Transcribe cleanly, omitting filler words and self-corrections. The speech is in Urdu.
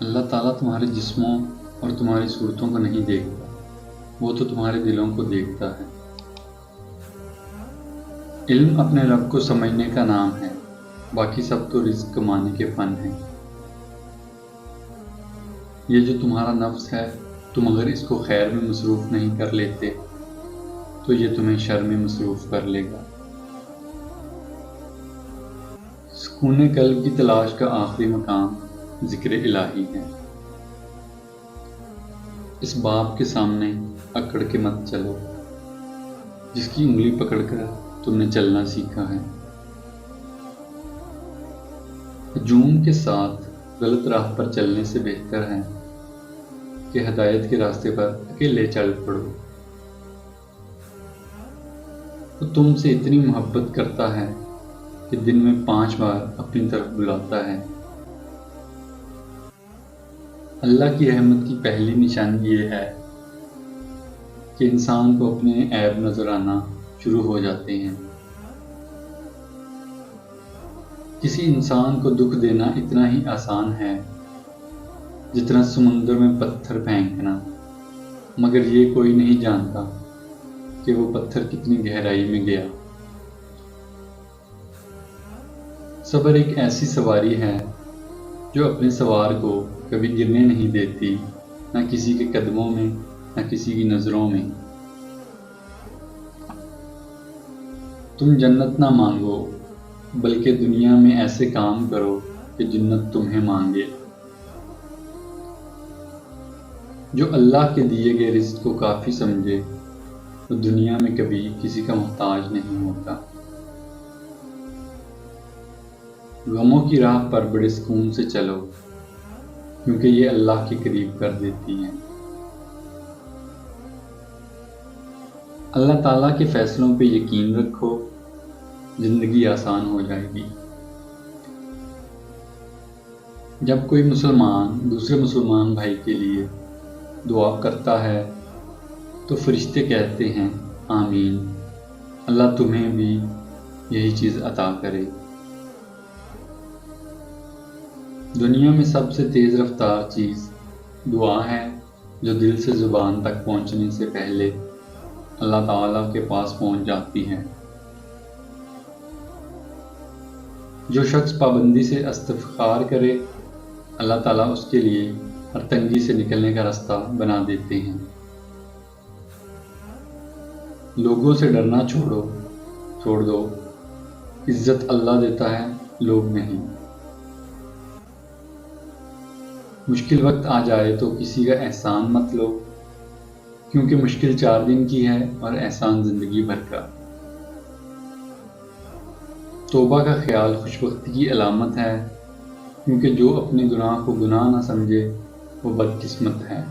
اللہ تعالیٰ تمہارے جسموں اور تمہاری صورتوں کو نہیں دیکھتا، وہ تو تمہارے دلوں کو دیکھتا ہے۔ علم اپنے رب کو سمجھنے کا نام ہے، باقی سب تو رزق کمانے کے فن ہیں۔ یہ جو تمہارا نفس ہے، تم اگر اس کو خیر میں مصروف نہیں کر لیتے تو یہ تمہیں شر میں مصروف کر لے گا۔ سکون قلب کی تلاش کا آخری مقام ذکر الہی ہے۔ اس باپ کے سامنے اکڑ کے مت چلو، جس کی انگلی پکڑ کر تم نے چلنا سیکھا ہے۔ ہجوم کے ساتھ غلط راہ پر چلنے سے بہتر ہے کہ ہدایت کے راستے پر اکیلے چل پڑو۔ وہ تم سے اتنی محبت کرتا ہے کہ دن میں 5 بار اپنی طرف بلاتا ہے۔ اللہ کی رحمت کی پہلی نشانی یہ ہے کہ انسان کو اپنے عیب نظر آنا شروع ہو جاتے ہیں۔ کسی انسان کو دکھ دینا اتنا ہی آسان ہے جتنا سمندر میں پتھر پھینکنا، مگر یہ کوئی نہیں جانتا کہ وہ پتھر کتنی گہرائی میں گیا۔ صبر ایک ایسی سواری ہے جو اپنے سوار کو کبھی گرنے نہیں دیتی، نہ کسی کے قدموں میں نہ کسی کی نظروں میں۔ تم جنت نہ مانگو، بلکہ دنیا میں ایسے کام کرو کہ جنت تمہیں مانگے۔ جو اللہ کے دیے گئے رزق کو کافی سمجھے وہ دنیا میں کبھی کسی کا محتاج نہیں ہوتا۔ غموں کی راہ پر بڑے سکون سے چلو، کیونکہ یہ اللہ کے قریب کر دیتی ہیں۔ اللہ تعالیٰ کے فیصلوں پہ یقین رکھو، زندگی آسان ہو جائے گی۔ جب کوئی مسلمان دوسرے مسلمان بھائی کے لیے دعا کرتا ہے تو فرشتے کہتے ہیں آمین، اللہ تمہیں بھی یہی چیز عطا کرے۔ دنیا میں سب سے تیز رفتار چیز دعا ہے، جو دل سے زبان تک پہنچنے سے پہلے اللہ تعالیٰ کے پاس پہنچ جاتی ہے۔ جو شخص پابندی سے استغفار کرے، اللہ تعالیٰ اس کے لیے ہر تنگی سے نکلنے کا راستہ بنا دیتے ہیں۔ لوگوں سے ڈرنا چھوڑ دو، عزت اللہ دیتا ہے، لوگ نہیں۔ مشکل وقت آ جائے تو کسی کا احسان مت لو، کیونکہ مشکل 4 دن کی ہے اور احسان زندگی بھر کا۔ توبہ کا خیال خوشبختی کی علامت ہے، کیونکہ جو اپنے گناہ کو گناہ نہ سمجھے وہ بدقسمت ہے۔